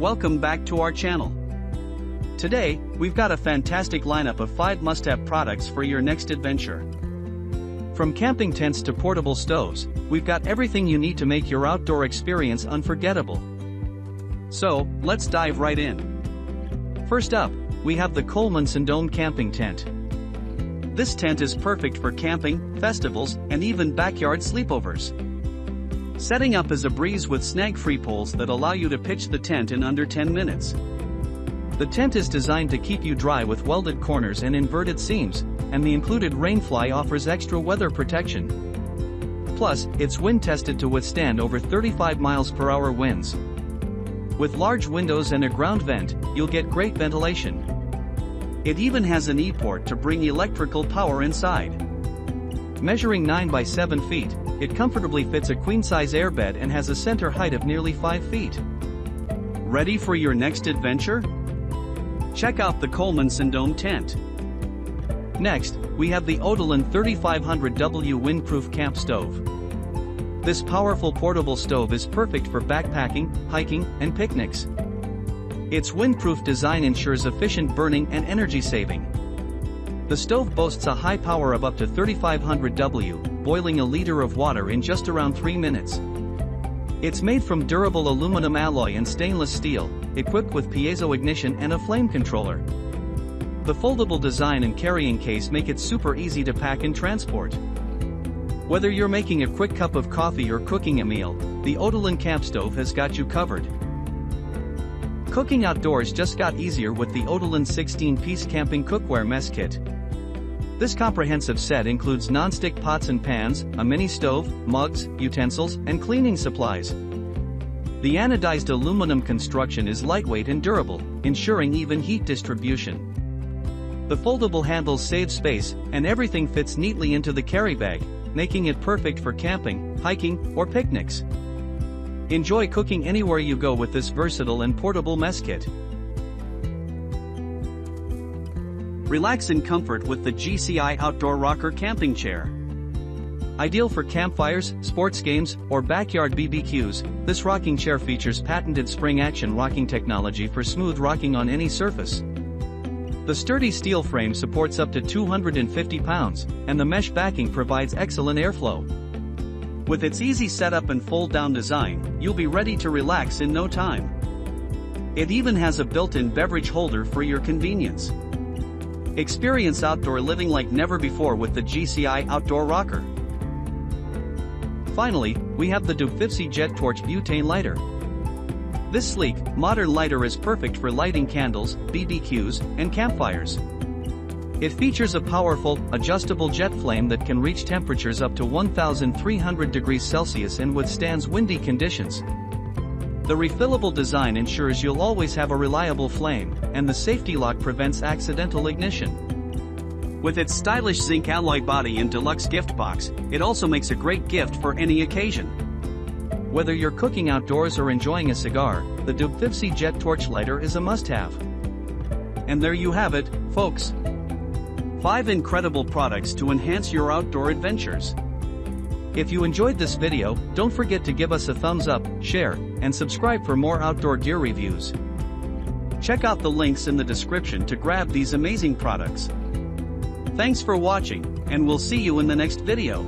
Welcome back to our channel. Today, we've got a fantastic lineup of 5 must-have products for your next adventure. From camping tents to portable stoves, we've got everything you need to make your outdoor experience unforgettable. So, let's dive right in. First up, we have the Colemanson Dome Camping Tent. This tent is perfect for camping, festivals, and even backyard sleepovers. Setting up is a breeze with snag-free poles that allow you to pitch the tent in under 10 minutes. The tent is designed to keep you dry with welded corners and inverted seams, and the included rainfly offers extra weather protection. Plus, it's wind-tested to withstand over 35 miles per hour winds. With large windows and a ground vent, you'll get great ventilation. It even has an E-port to bring electrical power inside. Measuring 9 by 7 feet, it comfortably fits a queen-size airbed and has a center height of nearly 5 feet. Ready for your next adventure? Check out the Colemanson Dome Tent. Next, we have the Odolin 3500W Windproof Camp Stove. This powerful portable stove is perfect for backpacking, hiking, and picnics. Its windproof design ensures efficient burning and energy saving. The stove boasts a high power of up to 3500 W, boiling a liter of water in just around 3 minutes. It's made from durable aluminum alloy and stainless steel, equipped with piezo ignition and a flame controller. The foldable design and carrying case make it super easy to pack and transport. Whether you're making a quick cup of coffee or cooking a meal, the Odolin Camp Stove has got you covered. Cooking outdoors just got easier with the Odolin 16-piece Camping Cookware Mess Kit. This comprehensive set includes non-stick pots and pans, a mini stove, mugs, utensils, and cleaning supplies. The anodized aluminum construction is lightweight and durable, ensuring even heat distribution. The foldable handles save space, and everything fits neatly into the carry bag, making it perfect for camping, hiking, or picnics. Enjoy cooking anywhere you go with this versatile and portable mess kit. Relax in comfort with the GCI Outdoor Rocker Camping Chair. Ideal for campfires, sports games, or backyard BBQs, this rocking chair features patented spring-action rocking technology for smooth rocking on any surface. The sturdy steel frame supports up to 250 pounds, and the mesh backing provides excellent airflow. With its easy setup and fold-down design, you'll be ready to relax in no time. It even has a built-in beverage holder for your convenience. Experience outdoor living like never before with the GCI Outdoor Rocker. Finally, we have the Dubfipsy Jet Torch Butane Lighter. This sleek, modern lighter is perfect for lighting candles, BBQs, and campfires. It features a powerful, adjustable jet flame that can reach temperatures up to 1,300 degrees Celsius and withstands windy conditions. The refillable design ensures you'll always have a reliable flame, and the safety lock prevents accidental ignition. With its stylish zinc alloy body and deluxe gift box, it also makes a great gift for any occasion. Whether you're cooking outdoors or enjoying a cigar, the Dubfipsy Jet Torch Lighter is a must-have. And there you have it, folks. 5 incredible products to enhance your outdoor adventures. If you enjoyed this video, don't forget to give us a thumbs up, share, and subscribe for more outdoor gear reviews. Check out the links in the description to grab these amazing products. Thanks for watching, and we'll see you in the next video.